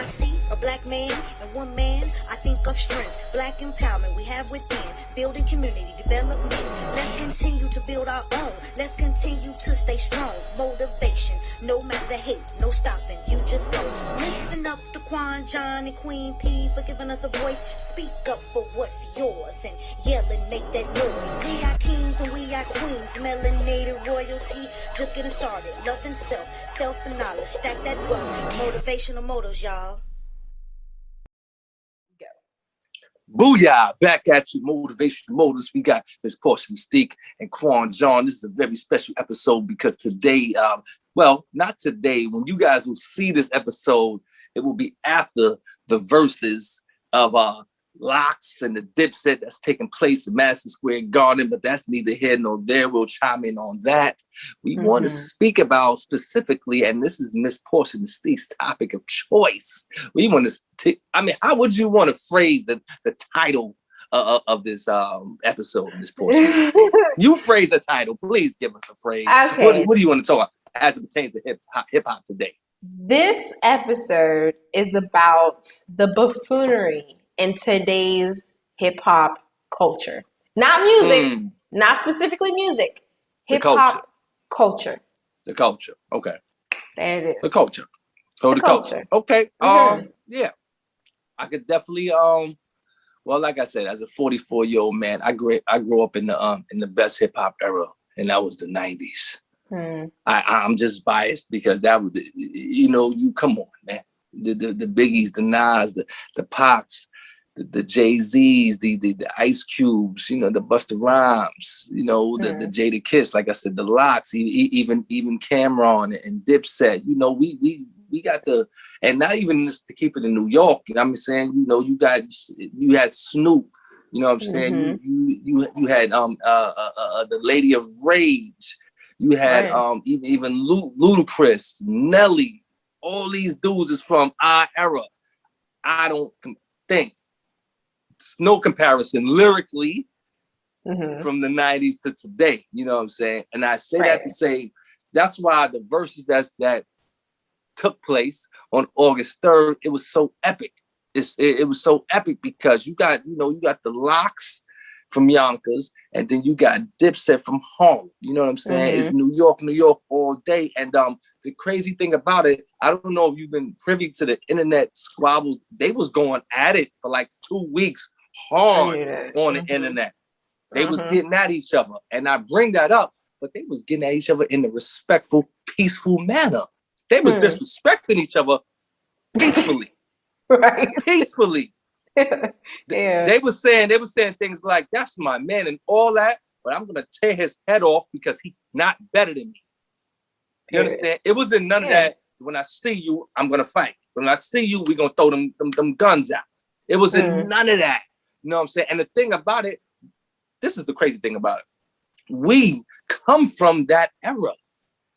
see a black man and one man, I think of strength, black empowerment we have within, building community development. Let's continue to build our own. Let's continue to stay strong. Motivation, no matter the hate, no stopping. You just go. Listen up to Quan, John, and Queen P for giving us a voice. Speak up for what's yours and yell and make that noise. We are kings and we are queens. Melanated royalty, just getting started. Loving self and knowledge. Stack that wealth. Motivational motors, y'all. Booyah! Back at you, Motivational Motors. We got Miss Portia Mystique and Quan John. This is a very special episode because today, well, not today. When you guys will see this episode, it will be after the verses of L.O.X and the Dipset that's taking place in Madison Square Garden, but that's neither here nor there. We'll chime in on that. We want to speak about specifically, and this is Miss Portia Mystique's topic of choice. We want to, how would you want to phrase the title of this episode, Miss Portia? You phrase the title. Please give us a phrase. Okay. What do you want to talk about as it pertains to hip hop today? This episode is about the buffoonery in today's hip hop culture. Not music, not specifically music. Hip hop culture. The culture. Okay. There it is. The culture. So the culture. Okay. Yeah. I could definitely well, like I said, as a 44-year-old man, I grew up in the best hip hop era, and that was the 90s. I'm just biased because that was you come on, man. The Biggies, the Nas, the Pacs, the Jay-Z's, the Ice Cubes, the Busta Rhymes, the Jada Kiss, like I said, the L.O.X, even Cameron and Dipset. We got and not even just to keep it in New York. You know what I'm saying? You had Snoop. You know what I'm saying? You had the Lady of Rage. You had even Ludacris, Nelly. All these dudes is from our era. I don't think it's no comparison lyrically from the 90s to today. You know what I'm saying? And I say that to say that's why the verses that took place on August 3rd, it was so epic. It was so epic because you got the L.O.X from Yonkers, and then you got Dipset from Harlem. You know what I'm saying? It's New York all day. And the crazy thing about it, I don't know if you've been privy to the internet squabbles. They was going at it for like 2 weeks hard on the internet. They was getting at each other. And I bring that up, but they was getting at each other in a respectful, peaceful manner. They was disrespecting each other peacefully. Right. Peacefully. They were saying things like, that's my man and all that, but I'm gonna tear his head off because he's not better than me. You understand? It wasn't none of that. When I see you, I'm gonna fight. When I see you, we're gonna throw them guns out. It wasn't none of that. You know what I'm saying? And the thing about it, this is the crazy thing about it. We come from that era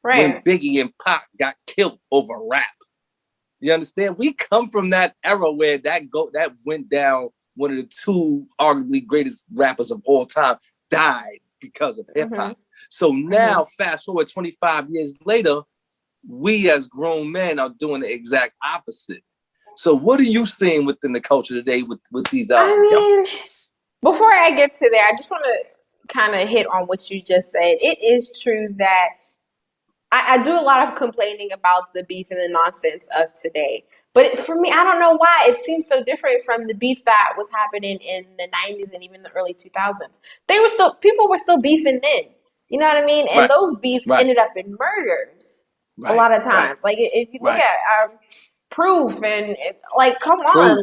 when Biggie and Pac got killed over rap. You understand? We come from that era where that went down. One of the two arguably greatest rappers of all time died because of hip hop. So now, fast forward 25 years later, we as grown men are doing the exact opposite. So, what are you seeing within the culture today with these youngsters? Before I get to there, I just want to kind of hit on what you just said. It is true that I do a lot of complaining about the beef and the nonsense of today. But for me, I don't know why it seems so different from the beef that was happening in the 90s and even the early 2000s. People were still beefing then. You know what I mean? And those beefs ended up in murders a lot of times. Like if you look at Proof and come on,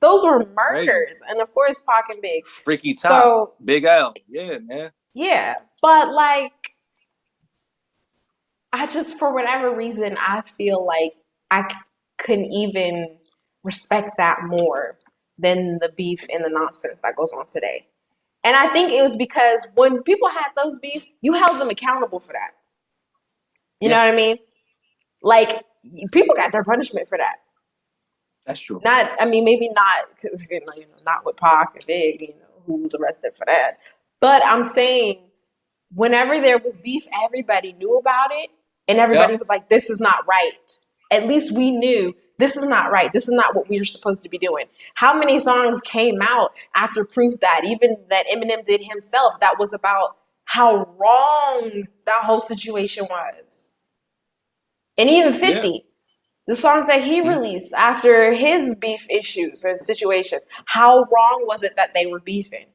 those were murders. Crazy. And of course, Pac and Big. Freaky Top, so, Big L. Yeah, man. Yeah, but I just, for whatever reason, I feel like I couldn't even respect that more than the beef and the nonsense that goes on today. And I think it was because when people had those beefs, you held them accountable for that. You know what I mean? Like, people got their punishment for that. That's true. Maybe not, because, not with Pac and Big, who was arrested for that. But I'm saying, whenever there was beef, everybody knew about it. And everybody was like, this is not right. At least we knew This is not right. This is not what we're supposed to be doing. How many songs came out after proof that, even that Eminem did himself, that was about how wrong that whole situation was? And even 50, the songs that he released after his beef issues and situations, how wrong was it that they were beefing?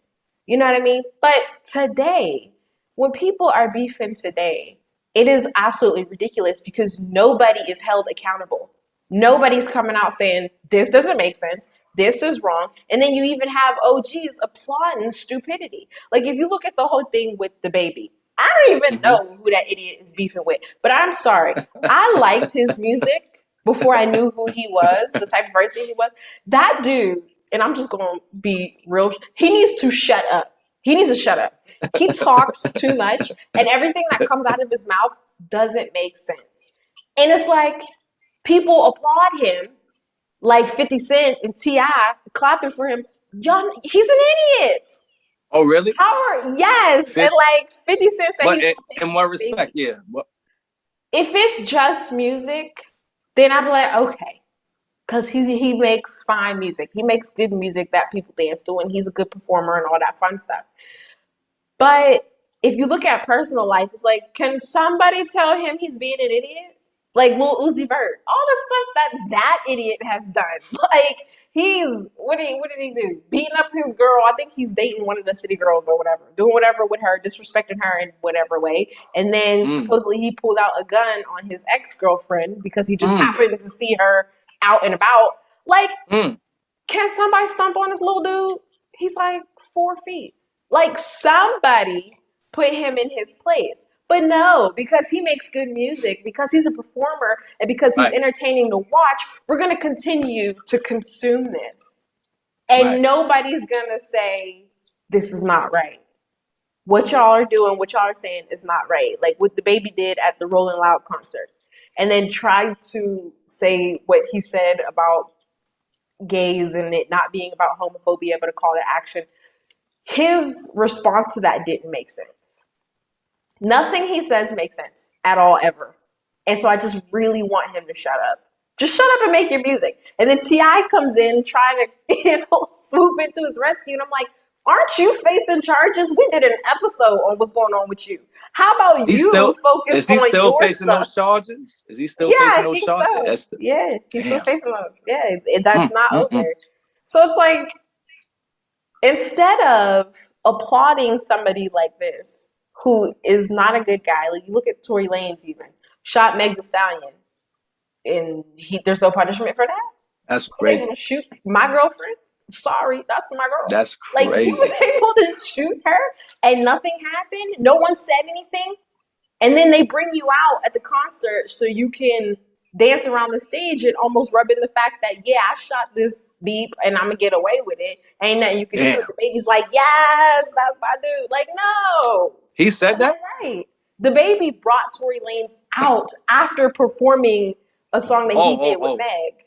You know what I mean? But today, when people are beefing today, it is absolutely ridiculous because nobody is held accountable. Nobody's coming out saying, this doesn't make sense. This is wrong. And then you even have OGs applauding stupidity. Like, if you look at the whole thing with the baby, I don't even know who that idiot is beefing with. But I'm sorry. I liked his music before I knew who he was, the type of person he was. That dude, and I'm just going to be real, he needs to shut up. He needs to shut up. He talks too much, and everything that comes out of his mouth doesn't make sense. And it's like, people applaud him, like 50 Cent and T.I. clapping for him. Y'all, he's an idiot. Oh, really? Yes. And like 50 Cent said, but in what respect? Yeah. If it's just music, then I'd be like, okay. Because he makes fine music. He makes good music that people dance to, and he's a good performer and all that fun stuff. But if you look at personal life, it's like, can somebody tell him he's being an idiot? Like Lil Uzi Vert, all the stuff that idiot has done. Like, what did he do? Beating up his girl. I think he's dating one of the city girls or whatever, doing whatever with her, disrespecting her in whatever way. And then supposedly he pulled out a gun on his ex-girlfriend because he just happened to see her out and about. Like, can somebody stomp on this little dude? He's like 4 feet. Like, somebody put him in his place. But no, because he makes good music, because he's a performer, and because he's entertaining to watch, we're going to continue to consume this. And nobody's going to say, this is not right. What y'all are doing, what y'all are saying is not right. Like what the baby did at the Rolling Loud concert. And then tried to say what he said about gays and it not being about homophobia, but a call to action. His response to that didn't make sense. Nothing he says makes sense at all, ever. And so I just really want him to shut up. Just shut up and make your music. And then T.I. comes in trying to, swoop into his rescue. And I'm like, aren't you facing charges? We did an episode on what's going on with you. How about focus on your stuff? Is he still facing those charges? Is he still facing those charges? So. Yeah, he's still facing those. Yeah, that's not over. So it's like, instead of applauding somebody like this, who is not a good guy. Like, you look at Tory Lanez even. Shot Meg Thee Stallion. And there's no punishment for that? That's crazy. Shoot my girlfriend? Sorry, that's my girl. That's crazy. Like, he was able to shoot her and nothing happened? No one said anything? And then they bring you out at the concert so you can dance around the stage and almost rub in the fact that, yeah, I shot this beep and I'm going to get away with it. Ain't nothing you can do with the baby's like, yes, that's my dude. Like, no. He said that? Right. The baby brought Tory Lanez out after performing a song that he did with Meg.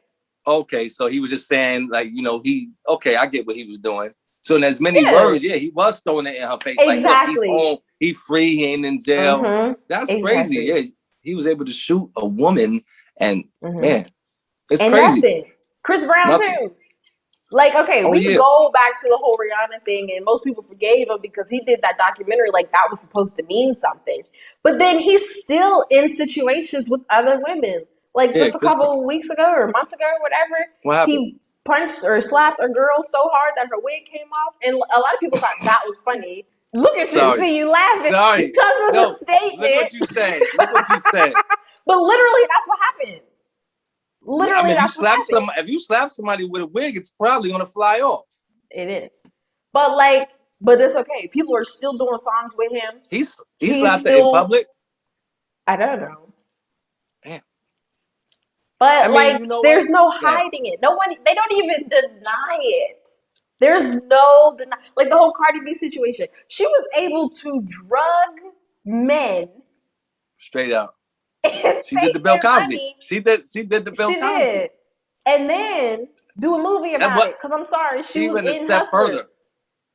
Okay, so he was just saying, like, I get what he was doing. So in as many words, he was throwing it in her face. Exactly. Like, look, he's home, he's free, he ain't in jail. That's crazy. Yeah, he was able to shoot a woman, and man, it's crazy. Nothing. Chris Brown too. Like, okay, we go back to the whole Rihanna thing, and most people forgave him because he did that documentary like that was supposed to mean something. But then he's still in situations with other women. Like just a couple of weeks ago or months ago or whatever, he punched or slapped a girl so hard that her wig came off, and a lot of people thought that was funny. Look at you, see you laughing because of the statement. Look what you said. Look what you said. But literally, that's what happened. Literally, that's what happened. If you slap somebody with a wig, it's probably gonna fly off. It is, but it's okay. People are still doing songs with him. He's slapped in public. I don't know. Damn. But there's no hiding it. No one. They don't even deny it. There's no deny. Like the whole Cardi B situation. She was able to drug men straight out. She did the Bill Cosby. She did the Bill Cosby. She did. And then do a movie about it. Because I'm sorry, she was in Hustlers. Further.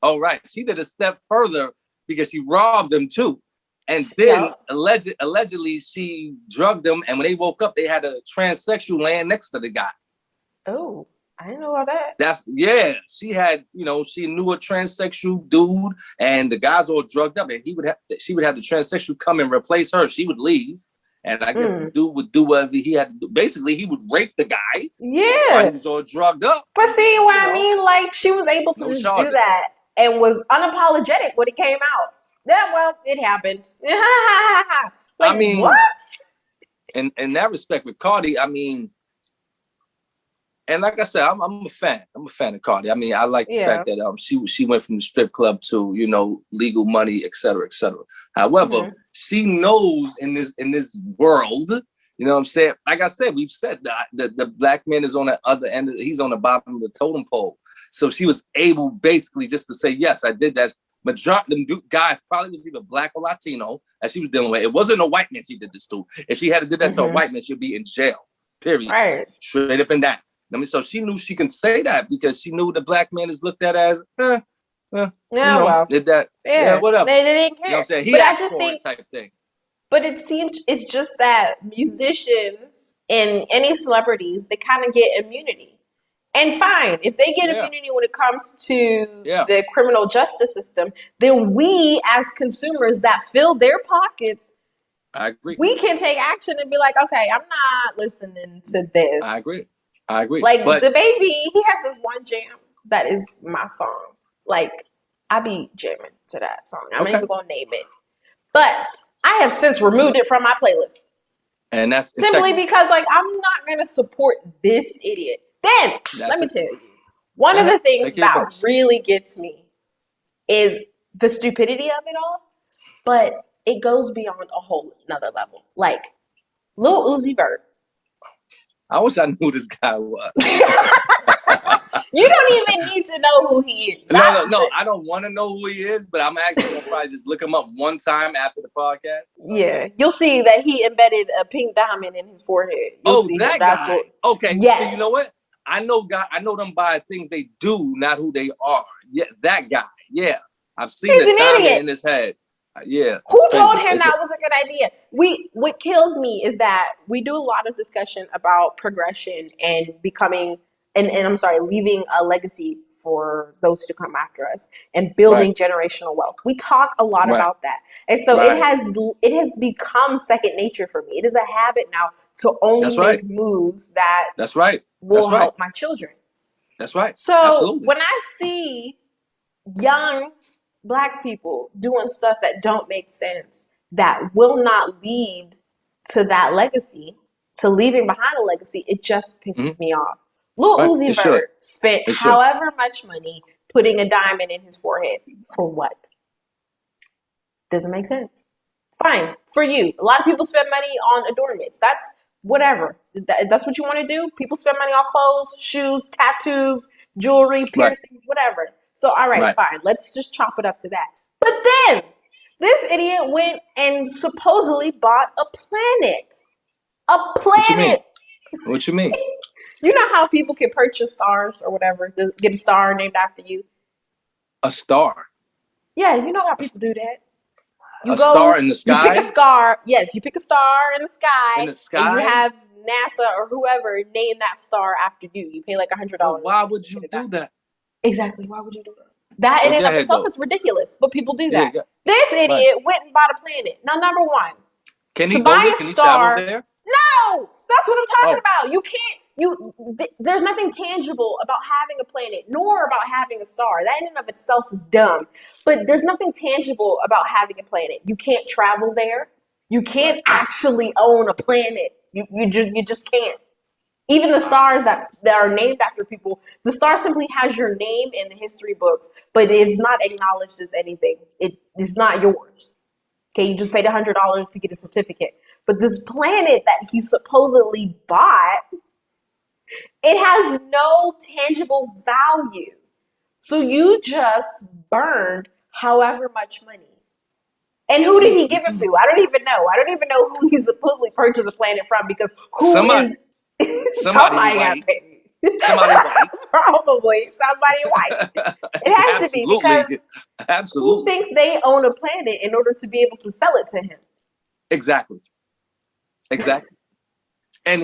Oh, right. She did a step further because she robbed them too. And then allegedly she drugged them. And when they woke up, they had a transsexual laying next to the guy. Oh, I didn't know about that. She had, she knew a transsexual dude, and the guys all drugged up, and she would have the transsexual come and replace her. She would leave, and I guess the dude would do whatever he had to do. Basically, he would rape the guy. Yeah, while he was all drugged up. But see what I mean? Like, she was able to just do that and was unapologetic when it came out. Yeah, well, it happened. Like, I mean, what? In that respect with Cardi, I mean, and like I said, I'm a fan. I'm a fan of Cardi. I mean, I like the fact that she went from the strip club to, legal money, et cetera, et cetera. However, she knows in this world, you know what I'm saying? Like I said, we've said that the black man is on the other end. He's on the bottom of the totem pole. So she was able basically just to say, yes, I did that. Majority them guys probably was either black or Latino that she was dealing with. It wasn't a white man she did this to. If she had to do that to a white man, she'd be in jail. Period. Right. Straight up and down. I mean, so she knew she can say that because she knew the black man is looked at as, whatever. They didn't care. You know what I'm saying? But I just think type thing. But it seems it's just that musicians and any celebrities, they kind of get immunity. And fine, if they get immunity when it comes to the criminal justice system, then we as consumers that fill their pockets, I agree. We can take action and be like, okay, I'm not listening to this. I agree. Like the baby, he has this one jam that is my song. Like I be jamming to that song. I'm not even gonna name it, but I have since removed it from my playlist. And that's simply because, like, I'm not gonna support this idiot. Then let me tell you, one of the things that really gets me is the stupidity of it all, but it goes beyond a whole another level. Like Lil Uzi Vert. I wish I knew who this guy was. You don't even need to know who he is. No. I don't want to know who he is, but I'm actually going to probably just look him up one time after the podcast. Yeah. You'll see that he embedded a pink diamond in his forehead. That guy. Okay. Yes. So you know what? I know them by things they do, not who they are. Yeah, that guy. Yeah. I've seen the diamond in his head. Yeah. Who told him that was a good idea? What kills me is that we do a lot of discussion about progression and becoming, and I'm sorry, leaving a legacy for those to come after us and building generational wealth. We talk a lot about that. And so it has become second nature for me. It is a habit now to only make moves that will help my children. That's right. So when I see young Black people doing stuff that don't make sense, that will not lead to that legacy, to leaving behind a legacy, it just pisses me off. Lil Uzi Vert spent however much money putting a diamond in his forehead. For what? Doesn't make sense. Fine, for you. A lot of people spend money on adornments. That's whatever. That's what you want to do? People spend money on clothes, shoes, tattoos, jewelry, piercings, whatever. So, all right, fine. Let's just chop it up to that. But then, this idiot went and supposedly bought a planet. A planet! What you mean? You know how people can purchase stars or whatever, get a star named after you? A star? Yeah, you know how people do that. Star in the sky? You pick a star. Yes, you pick a star in the sky. In the sky? And you have NASA or whoever name that star after you. You pay like $100. Well, why would you do that? Exactly. Why would you do that? That in and of itself is ridiculous, but people do that. This idiot went and bought a planet. Now, number one, can he go there? Can he travel there? No, that's what I'm talking about. You can't. There's nothing tangible about having a planet, nor about having a star. That in and of itself is dumb. But there's nothing tangible about having a planet. You can't travel there. You can't actually own a planet. You just can't. Even the stars that are named after people, the star simply has your name in the history books, but it is not acknowledged as anything. It is not yours. Okay, you just paid $100 to get a certificate. But this planet that he supposedly bought, it has no tangible value. So you just burned however much money. And who did he give it to? I don't even know. I don't even know who he supposedly purchased a planet from, because somebody got paid. Somebody white. Probably somebody white. It has to be, because who thinks they own a planet in order to be able to sell it to him? Exactly. And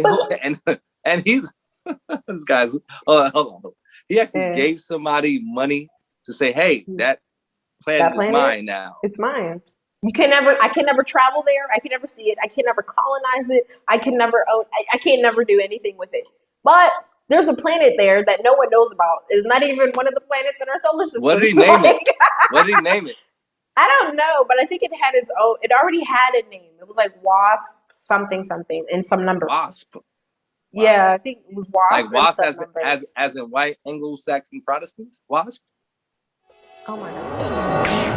This guy's hold on. He actually gave somebody money to say, "Hey, that planet is mine now. It's mine. I can never travel there. I can never see it. I can never colonize it. I can never own. I can't never do anything with it. But there's a planet there that no one knows about. It's not even one of the planets in our solar system. What did he name it? What did he name it? I don't know, but I think it had its own. It already had a name. It was like WASP something and some numbers. WASP. Wow. Yeah, I think it was WASP. Like WASP as in white Anglo-Saxon Protestants. WASP. Oh my God.